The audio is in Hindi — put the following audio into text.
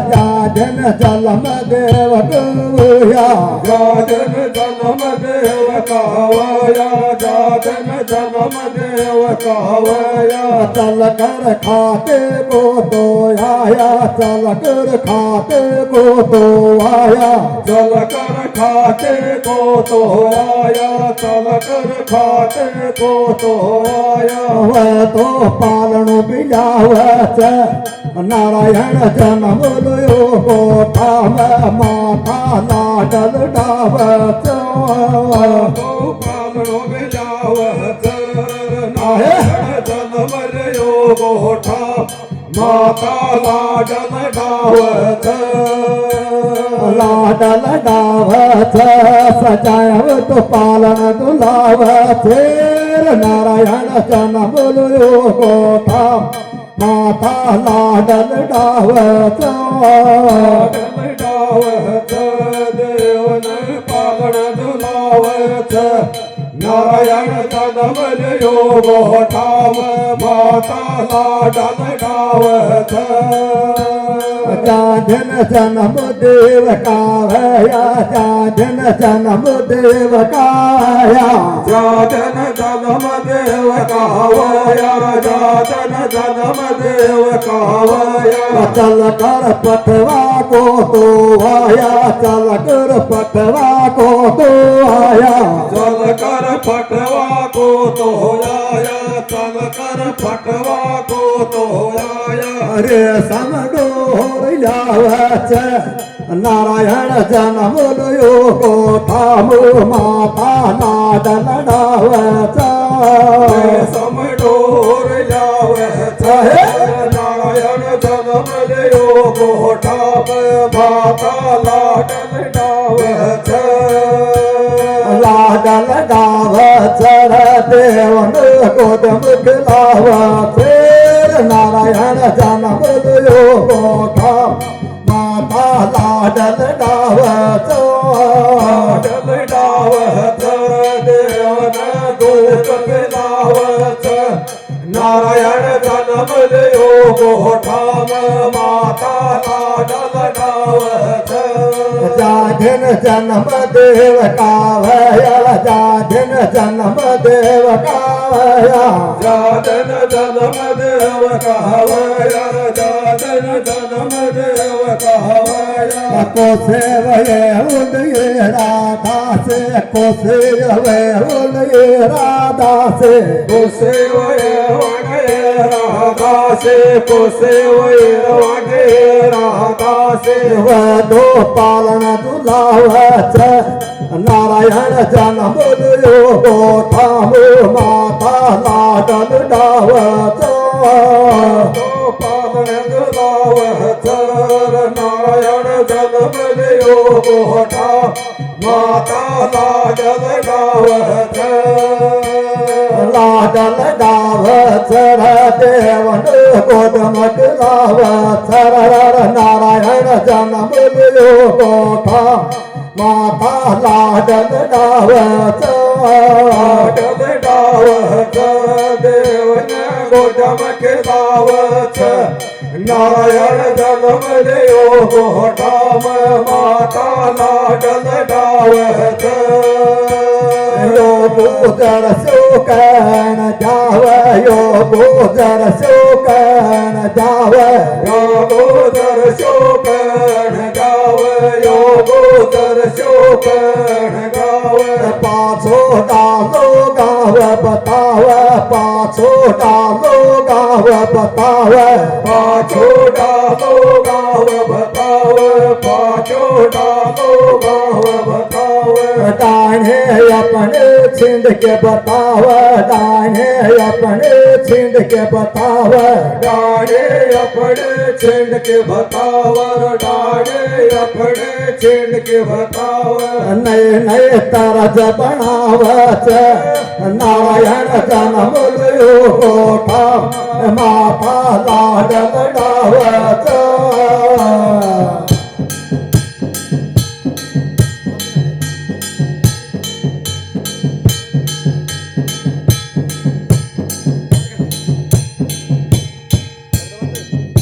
जाजन जलम देव गुया जाजन जन्म देव कावया जाजन जन्म देव कावया चल कर खाते को तो आया चल कर खाते को तो आया चल कर खाते को तो आया चल कर खाते को तो आया वह तो पालन बिलावत नारायण जन्म लो गोठा में माथा लाडल डावत तो पालनो बिलावत नारायण जन्म लो गोठा माता लाडल डावत लाडल डावत सजायव तो पालन दुलावत नारायण जन्म लो गोठा माता लाडल डावत डावत देवन पालन दुलावत नारायण जन्म लो गोठा माता लाडल डावत जाजन जन्म देव काया जाजन जन्म देव काया जाजन जन्म देव कावया जाजन जन्म देव कावया चल कर पटवा को तो आया चल कर पटवा को तो आया चल कर फटवा को तो आया चल कर फटवा को तो आया अरे समडोर लावच नारायण जन्म लो गोठा माता लाडल डावच समडोर लावच नारायण जन्म लो गोठा माता लाडल डावच लाडल डावच देवन गोदम खिलावच नारायण जन्म लो गोठा माता लाडल डावच लाडल डावच देवन दूत पिलावच नारायण जन्म लो गोठा माता लाडल डावच जाजन जन्म देव कावया जाजन जन्म देव कावया जाजन जन्म देव कावया जाजन जन्म देव कावया को सेवये उदये राधा से को सेवये उदये राधा से कुसेवये वागे राधा से कुसेवये वागे राधा से वह दो पालन दुलावच नारायण जन्म लो गोठा माता लाडल डावच तो पालन दुलावच नारायण जन्म लो गोठा माता लाडल डावच लाडल डावच देवन गोदम लावच नारायण जन्म लो गोठा माता लाडल डावच लाडल डावच देवन गोठम खिलावच नारायण जन्म लो गोठा माता लाडल डावच यो गुजर शोकन जाव यो गुजर शोकन जाव यो गोदर शोकण गाव यो गोदर शोकण गाव पाछो डालो गाव बताव पाछो डालो गाव बताव पाछो डालो गाव बताव पाछो डालो गाव बताव दाने अपने छिंद के बताव दाने अपने छिंद के बताव डाड़े अपने छिंड के बतावर डाड़े अपने छिंड के बतावर नए नए तरज बनावच नारायण जन्म लो गोठा माता लाडल डावच